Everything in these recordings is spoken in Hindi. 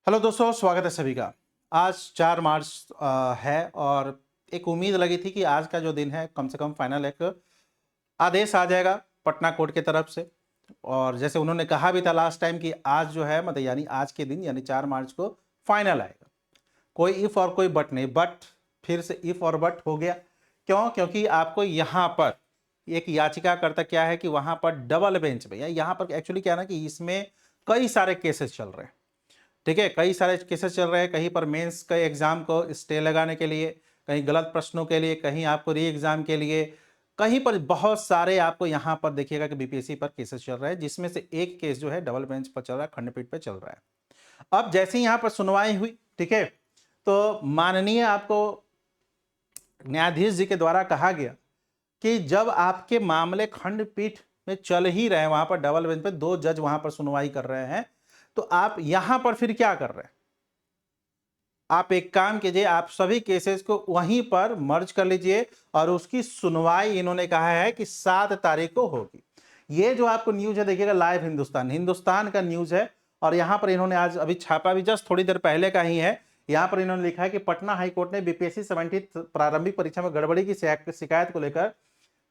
हेलो दोस्तों, स्वागत है सभी का। आज 4 मार्च है और एक उम्मीद लगी थी कि आज का जो दिन है कम से कम फाइनल एक आदेश आ जाएगा पटना कोर्ट की तरफ से। और जैसे उन्होंने कहा भी था लास्ट टाइम कि आज जो है मतलब यानी आज के दिन यानी 4 मार्च को फाइनल आएगा। कोई इफ और कोई बट नहीं, बट फिर से इफ और बट हो गया। क्यों? क्योंकि आपको यहाँ पर एक याचिकाकर्ता क्या है कि वहां पर डबल बेंच में या यहाँ पर एक्चुअली क्या है ना कि इसमें कई सारे केसेस चल रहे हैं। ठीक है, कई सारे केसेस चल रहे हैं। कहीं पर मेंस के एग्जाम को स्टे लगाने के लिए, कहीं गलत प्रश्नों के लिए, कहीं आपको री एग्जाम के लिए, कहीं पर बहुत सारे आपको यहाँ पर देखिएगा कि बीपीएससी पर केसेस चल रहे हैं, जिसमें से एक केस जो है डबल बेंच पर चल रहा है, खंडपीठ पे चल रहा है। अब जैसे ही यहाँ पर सुनवाई हुई, ठीक है, तो माननीय आपको न्यायाधीश जी के द्वारा कहा गया कि जब आपके मामले खंडपीठ में चल ही रहे हैं, वहां पर डबल बेंच पे 2 जज वहां पर सुनवाई कर रहे हैं, तो आप यहां पर फिर क्या कर रहे हैं? आप एक काम कीजिए, आप सभी केसेस को वहीं पर मर्ज कर लीजिए और उसकी सुनवाई इन्होंने कहा है कि 7 तारीख को होगी। ये जो आपको न्यूज है देखिएगा, लाइव हिंदुस्तान हिंदुस्तान का न्यूज है। और यहां पर इन्होंने आज अभी छापा भी जस्ट थोड़ी देर पहले का ही है। यहां पर इन्होंने लिखा है कि पटना हाईकोर्ट ने बीपीएससी 70 प्रारंभिक परीक्षा में गड़बड़ी की शिकायत को लेकर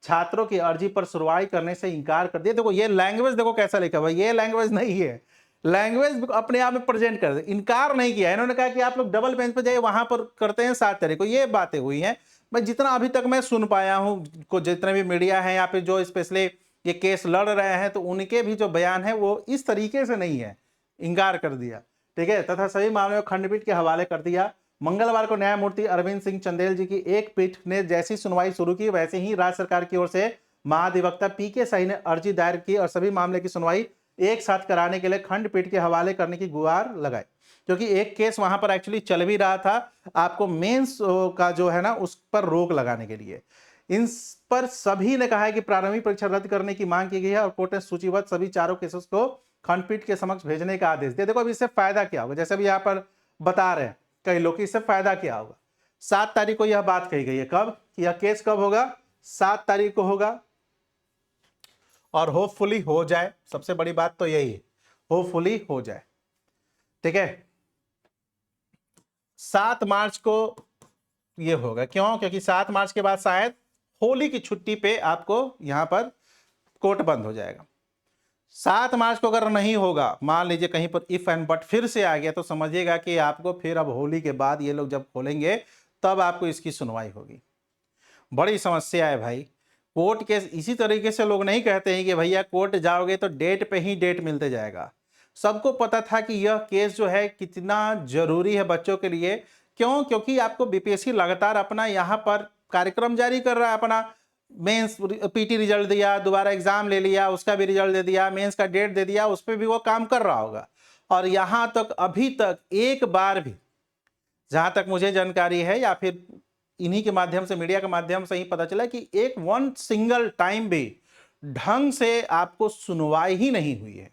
छात्रों की अर्जी पर सुनवाई करने से इंकार कर दिया। देखो ये लैंग्वेज देखो कैसा लिखा हुआ है, ये लैंग्वेज नहीं है। लैंग्वेज अपने आप में प्रेजेंट कर दे, इनकार नहीं किया। इन्होंने कहा कि आप लोग डबल बेंच पर जाइए, वहां पर करते हैं 7 तारीख को। ये बातें हुई हैं। मैं जितना अभी तक मैं सुन पाया हूं, को जितने भी मीडिया है या फिर जो स्पेशली ये केस लड़ रहे हैं, तो उनके भी जो बयान है वो इस तरीके से नहीं है। इंकार कर दिया, ठीक है, तथा सभी मामले में खंडपीठ के हवाले कर दिया। मंगलवार को न्यायमूर्ति अरविंद सिंह चंदेल जी की एक पीठ ने जैसी सुनवाई शुरू की, वैसे ही राज्य सरकार की ओर से महाधिवक्ता पीके साही ने अर्जी दायर की और सभी मामले की सुनवाई एक साथ कराने के लिए खंडपीठ के हवाले करने की गुहार लगाई। क्योंकि एक केस वहां पर एक्चुअली चल भी रहा था, आपको मेंस का जो है ना उस पर रोक लगाने के लिए। इन पर सभी ने कहा है कि प्रारंभिक परीक्षा रद्द करने की मांग की गई है और कोर्ट ने सूचीबद्ध सभी चारों केसेस को खंडपीठ के समक्ष भेजने का आदेश दिया। देखो अब इससे फायदा क्या होगा, जैसे भी यहाँ पर बता रहे हैं कई लोग, इससे फायदा क्या होगा। 7 तारीख को यह बात कही गई है, कब? यह केस कब होगा? 7 तारीख को होगा और होपफुली हो जाए। सबसे बड़ी बात तो यही है, होपफुली हो जाए, ठीक है। 7 मार्च को ये होगा। क्यों? क्योंकि 7 मार्च के बाद शायद होली की छुट्टी पे आपको यहां पर कोर्ट बंद हो जाएगा। 7 मार्च को अगर नहीं होगा, मान लीजिए कहीं पर इफ एंड बट फिर से आ गया, तो समझिएगा कि आपको फिर अब होली के बाद ये लोग जब खोलेंगे तब आपको इसकी सुनवाई होगी। बड़ी समस्या है भाई। कोर्ट केस इसी तरीके से लोग नहीं कहते हैं कि भैया कोर्ट जाओगे तो डेट पे ही डेट मिलते जाएगा। सबको पता था कि यह केस जो है कितना जरूरी है बच्चों के लिए। क्यों? क्योंकि आपको बीपीएससी लगातार अपना यहाँ पर कार्यक्रम जारी कर रहा है। अपना मेंस पीटी रिजल्ट दिया, दोबारा एग्जाम ले लिया, उसका भी रिजल्ट दे दिया, मेंस का डेट दे दिया, उस पर भी वो काम कर रहा होगा। और यहाँ तक अभी तक एक बार भी, जहां तक मुझे जानकारी है या फिर इन्हीं के माध्यम से, मीडिया के माध्यम से ही पता चला कि एक वन सिंगल टाइम भी ढंग से आपको सुनवाई ही नहीं हुई है।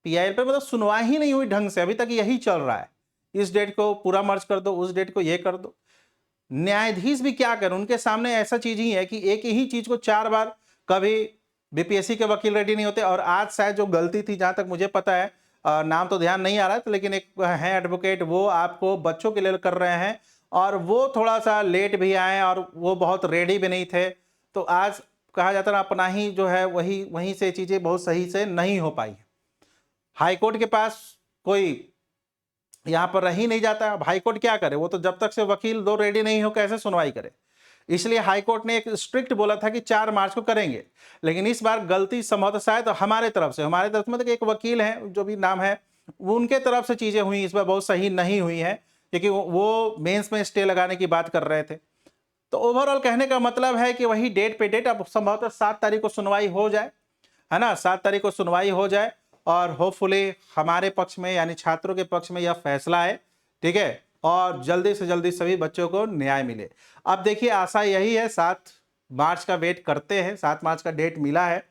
पीआईएल पे मतलब सुनवाई ही नहीं हुई ढंग से, अभी तक यही चल रहा है। इस डेट को पूरा मर्ज कर दो, उस डेट को ये कर दो। न्यायाधीश भी क्या करें, उनके सामने ऐसा चीज ही है कि एक ही चीज को 4 बार, कभी बीपीएससी के वकील रेडी नहीं होते। और आज शायद जो गलती थी, जहां तक मुझे पता है, नाम तो ध्यान नहीं आ रहा था, लेकिन एक है एडवोकेट, वो आपको बच्चों के लिए कर रहे हैं और वो थोड़ा सा लेट भी आए और वो बहुत रेडी भी नहीं थे। तो आज कहा जाता है अपना ही जो है वही वहीं से चीजें बहुत सही से नहीं हो पाई। हाईकोर्ट के पास कोई यहां पर रह ही नहीं जाता। अब हाईकोर्ट क्या करे, वो तो जब तक से वकील 2 रेडी नहीं हो कैसे सुनवाई करे। इसलिए हाईकोर्ट ने एक स्ट्रिक्ट बोला था कि 4 मार्च को करेंगे। लेकिन इस बार गलती संभवतः शायद हमारे तरफ से मतलब एक वकील है जो भी नाम है, वो उनके तरफ से चीजें हुई, इस बार बहुत सही नहीं हुई है, क्योंकि वो मेंस में स्टे लगाने की बात कर रहे थे। तो ओवरऑल कहने का मतलब है कि वही डेट पे डेट, अब संभवतः 7 तारीख को सुनवाई हो जाए, है ना, 7 तारीख को सुनवाई हो जाए और होपफुली हमारे पक्ष में यानी छात्रों के पक्ष में यह फैसला है, ठीक है, और जल्दी से जल्दी सभी बच्चों को न्याय मिले। अब देखिए आशा यही है, 7 मार्च का वेट करते हैं, 7 मार्च का डेट मिला है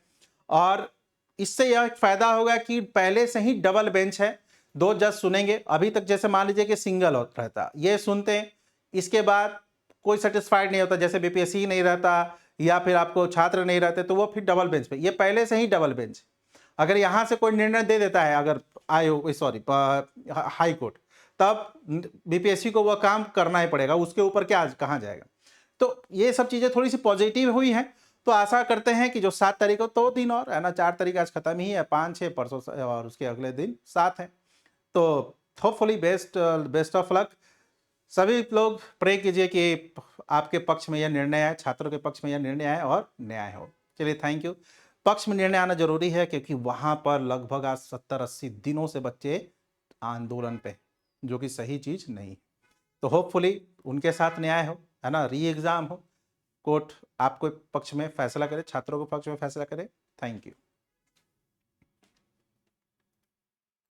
और इससे यह फायदा होगा कि पहले से ही डबल बेंच है, 2 जज सुनेंगे। अभी तक जैसे मान लीजिए कि सिंगल होता रहता, ये सुनते हैं, इसके बाद कोई सेटिस्फाइड नहीं होता, जैसे बीपीएससी नहीं रहता या फिर आपको छात्र नहीं रहते, तो वो फिर डबल बेंच पे, ये पहले से ही डबल बेंच। अगर यहां से कोई निर्णय दे देता है, अगर आयोग, सॉरी, हाई कोर्ट, तब बीपीएससी को वह काम करना ही पड़ेगा, उसके ऊपर क्या कहाँ जाएगा। तो ये सब चीज़ें थोड़ी सी पॉजिटिव हुई हैं। तो आशा करते हैं कि जो 7 तारीख को 2 दिन और है ना, 4 तारीख आज खत्म ही है, 5-6 परसों और उसके अगले दिन 7 है। तो होपफुली बेस्ट ऑफ लक। सभी लोग प्रे कीजिए कि आपके पक्ष में यह निर्णय आए, छात्रों के पक्ष में यह निर्णय आए और न्याय हो। चलिए, थैंक यू। पक्ष में निर्णय आना जरूरी है क्योंकि वहां पर लगभग आज 70-80 दिनों से बच्चे आंदोलन पे, जो कि सही चीज नहीं। तो होपफुली उनके साथ न्याय हो, है ना, री एग्जाम हो, कोर्ट आपको पक्ष में फैसला करे, छात्रों के पक्ष में फैसला करे। Thank you.